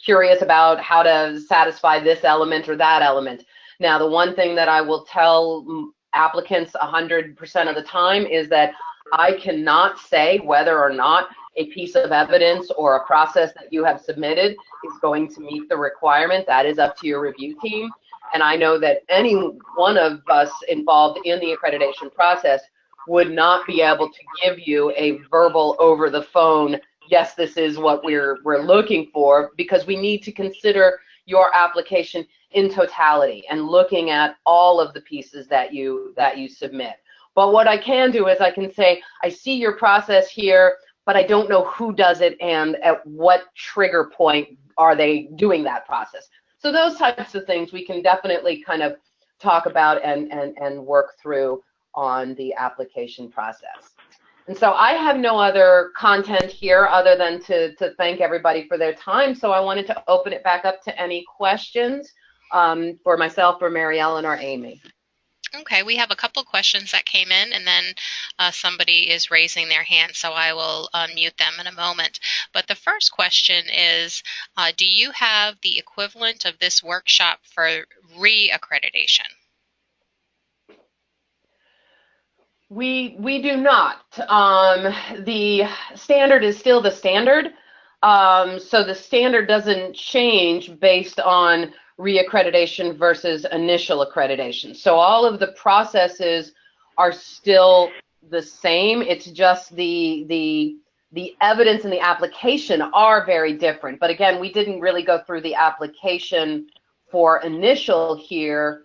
curious about how to satisfy this element or that element. Now, the one thing that I will tell applicants 100% of the time is that I cannot say whether or not a piece of evidence or a process that you have submitted is going to meet the requirement. That is up to your review team. And I know that any one of us involved in the accreditation process would not be able to give you a verbal over the phone, yes, this is what we're looking for, because we need to consider your application in totality and looking at all of the pieces that you submit. But what I can do is I can say, I see your process here, but I don't know who does it and at what trigger point are they doing that process. So those types of things we can definitely kind of talk about and work through on the application process. And so I have no other content here other than to thank everybody for their time. So I wanted to open it back up to any questions for myself or Mary Ellen or Amy. Okay, we have a couple questions that came in, and then somebody is raising their hand, so I will unmute them in a moment. But the first question is, do you have the equivalent of this workshop for re-accreditation? We do not. The standard is still the standard. So the standard doesn't change based on reaccreditation versus initial accreditation. So all of the processes are still the same. It's just the evidence and the application are very different. But again, we didn't really go through the application for initial here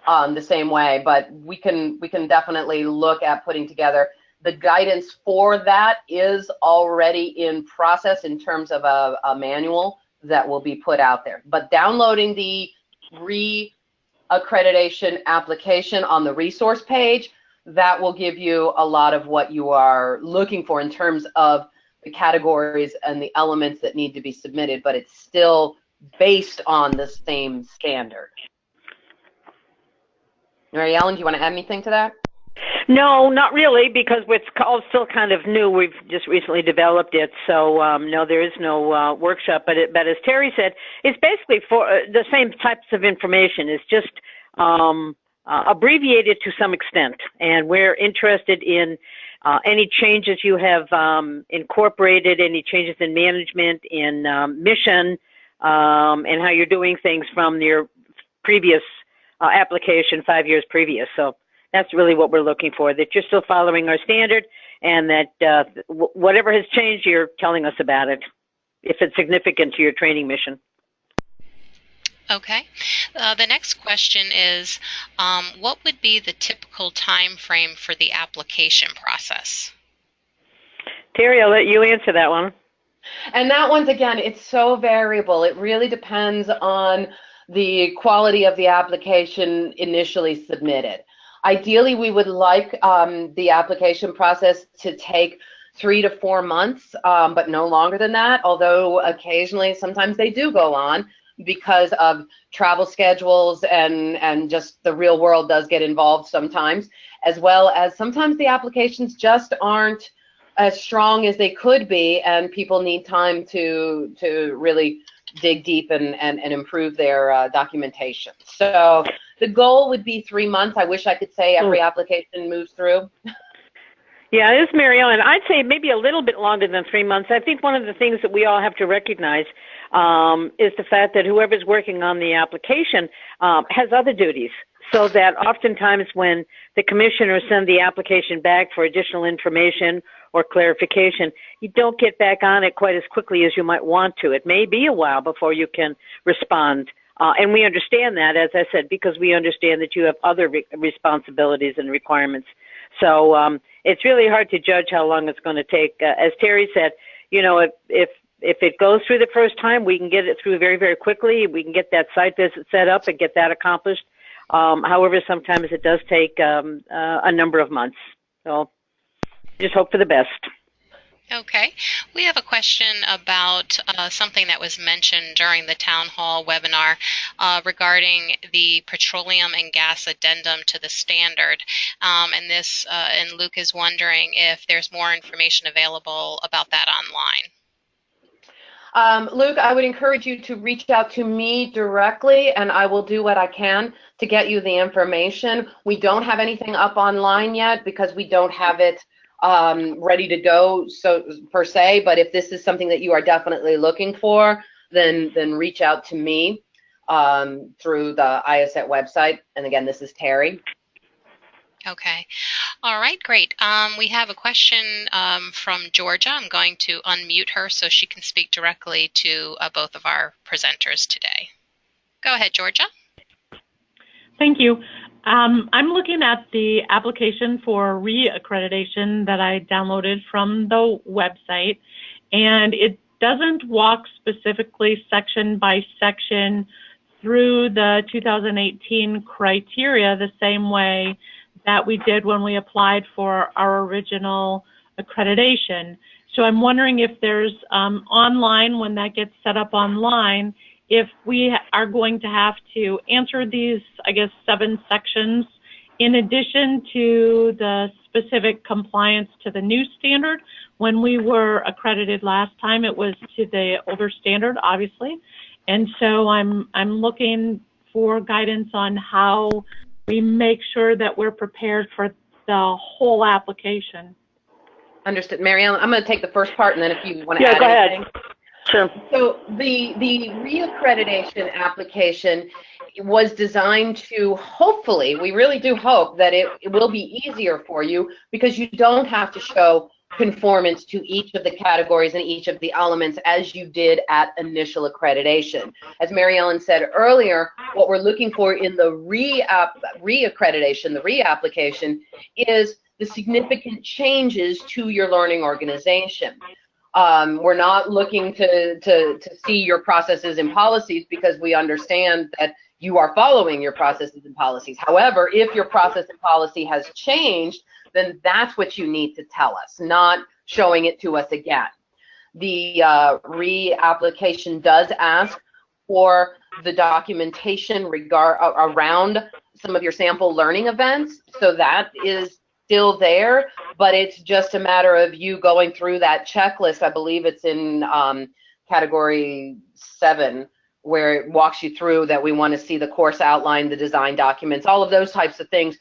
the same way, but we can definitely look at putting together. The guidance for that is already in process in terms of a manual that will be put out there. But downloading the re-accreditation application on the resource page, that will give you a lot of what you are looking for in terms of the categories and the elements that need to be submitted, but it's still based on the same standard. Mary Ellen, do you want to add anything to that? No, not really, because it's all still kind of new. We've just recently developed it, so no, there is no workshop. But as Terry said, it's basically for the same types of information. It's just abbreviated to some extent, and we're interested in any changes you have incorporated, any changes in management, in mission, and how you're doing things from your previous application 5 years previous. So That's really what we're looking for, that you're still following our standard and that whatever has changed, you're telling us about it, if it's significant to your training mission. Okay. The next question is, what would be the typical time frame for the application process? Terry, I'll let you answer that one. And that one's, again, it's so variable. It really depends on the quality of the application initially submitted. Ideally, we would like the application process to take 3 to 4 months, but no longer than that, although occasionally, sometimes they do go on because of travel schedules and just the real world does get involved sometimes, as well as sometimes the applications just aren't as strong as they could be, and people need time to really dig deep and improve their documentation. So the goal would be 3 months. I wish I could say every application moves through. Yeah, this is Mary Ellen. I'd say maybe a little bit longer than 3 months. I think one of the things that we all have to recognize is the fact that whoever's working on the application has other duties. So that oftentimes when the commissioners send the application back for additional information or clarification, you don't get back on it quite as quickly as you might want to. It may be a while before you can respond. And we understand that, as I said, because we understand that you have other responsibilities and requirements. So it's really hard to judge how long it's going to take. As Terry said, you know, if it goes through the first time, we can get it through very, very quickly. We can get that site visit set up and get that accomplished. However, sometimes it does take a number of months. So just hope for the best. Okay. We have a question about something that was mentioned during the town hall webinar regarding the petroleum and gas addendum to the standard. And Luke is wondering if there's more information available about that online. Luke, I would encourage you to reach out to me directly, and I will do what I can to get you the information. We don't have anything up online yet because we don't have it ready to go, so per se. But if this is something that you are definitely looking for, then reach out to me through the IACET website. And again, this is Terry. Okay. All right, great. We have a question from Georgia. I'm going to unmute her so she can speak directly to both of our presenters today. Go ahead, Georgia. Thank you. I'm looking at the application for reaccreditation that I downloaded from the website, and it doesn't walk specifically section by section through the 2018 criteria the same way that we did when we applied for our original accreditation. So I'm wondering if there's online, when that gets set up online, if we are going to have to answer these, I guess, 7 sections in addition to the specific compliance to the new standard. When we were accredited last time, it was to the older standard, obviously. And so I'm looking for guidance on how we make sure that we're prepared for the whole application. Understood. Mary Ellen, I'm going to take the first part, and then if you want to add go anything. Ahead. Sure. So the reaccreditation application was designed to, hopefully, we really do hope that it will be easier for you because you don't have to show conformance to each of the categories and each of the elements as you did at initial accreditation. As Mary Ellen said earlier, what we're looking for in the reaccreditation, the reapplication, is the significant changes to your learning organization. We're not looking to see your processes and policies because we understand that you are following your processes and policies. However, if your process and policy has changed, then that's what you need to tell us, not showing it to us again. The reapplication does ask for the documentation around some of your sample learning events, so that is still there, but it's just a matter of you going through that checklist. I believe it's in category 7, where it walks you through that we want to see the course outline, the design documents, all of those types of things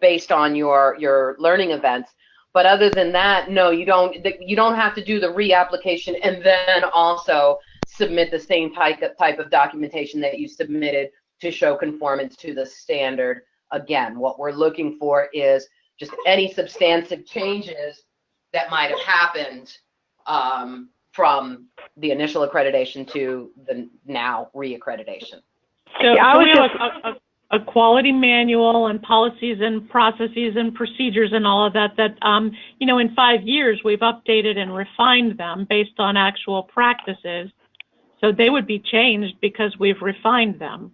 based on your learning events. But other than that, no, you don't have to do the reapplication and then also submit the same type of documentation that you submitted to show conformance to the standard again, what we're looking for is just any substantive changes that might have happened from the initial accreditation to the now reaccreditation. So, Yeah, we have a quality manual and policies and processes and procedures and all of that, you know, in 5 years we've updated and refined them based on actual practices. So they would be changed because we've refined them.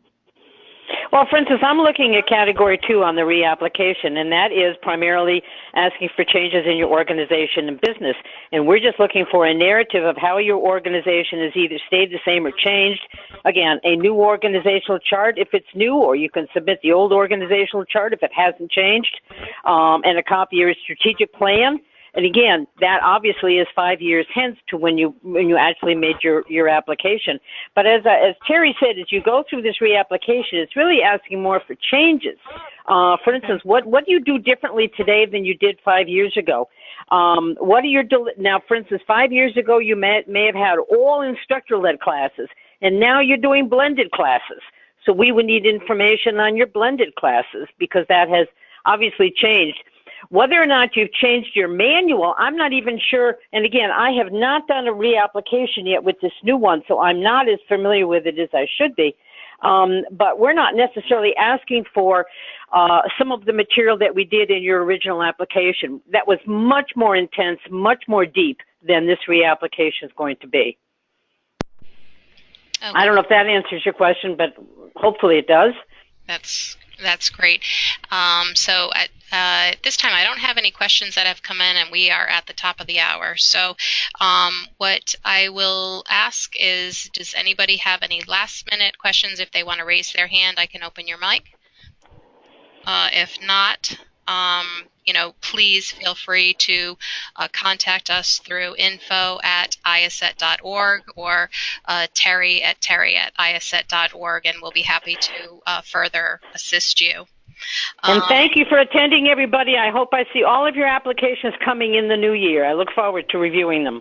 Well, for instance, I'm looking at Category 2 on the reapplication, and that is primarily asking for changes in your organization and business. And we're just looking for a narrative of how your organization has either stayed the same or changed. Again, a new organizational chart if it's new, or you can submit the old organizational chart if it hasn't changed, and a copy of your strategic plan. And again, that obviously is 5 years hence to when you actually made your application. But as Terry said, as you go through this reapplication, it's really asking more for changes. For instance, what do you do differently today than you did 5 years ago? What are your now? For instance, 5 years ago you may have had all instructor-led classes, and now you're doing blended classes. So we would need information on your blended classes because that has obviously changed. Whether or not you've changed your manual, I'm not even sure. And again, I have not done a reapplication yet with this new one, so I'm not as familiar with it as I should be. But we're not necessarily asking for some of the material that we did in your original application. That was much more intense, much more deep than this reapplication is going to be. Okay. I don't know if that answers your question, but hopefully it does. That's great. So at this time, I don't have any questions that have come in, and we are at the top of the hour. So what I will ask is, does anybody have any last-minute questions? If they want to raise their hand, I can open your mic. If not, you know, please feel free to contact us through info@IACET.org or terry@IACET.org, and we'll be happy to further assist you. And thank you for attending, everybody. I hope I see all of your applications coming in the new year. I look forward to reviewing them,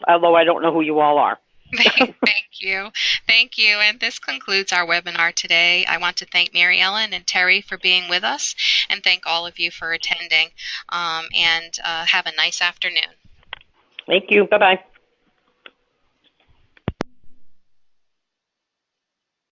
although I don't know who you all are. Thank you. Thank you. And this concludes our webinar today. I want to thank Mary Ellen and Terry for being with us, and thank all of you for attending, and have a nice afternoon. Thank you. Bye-bye.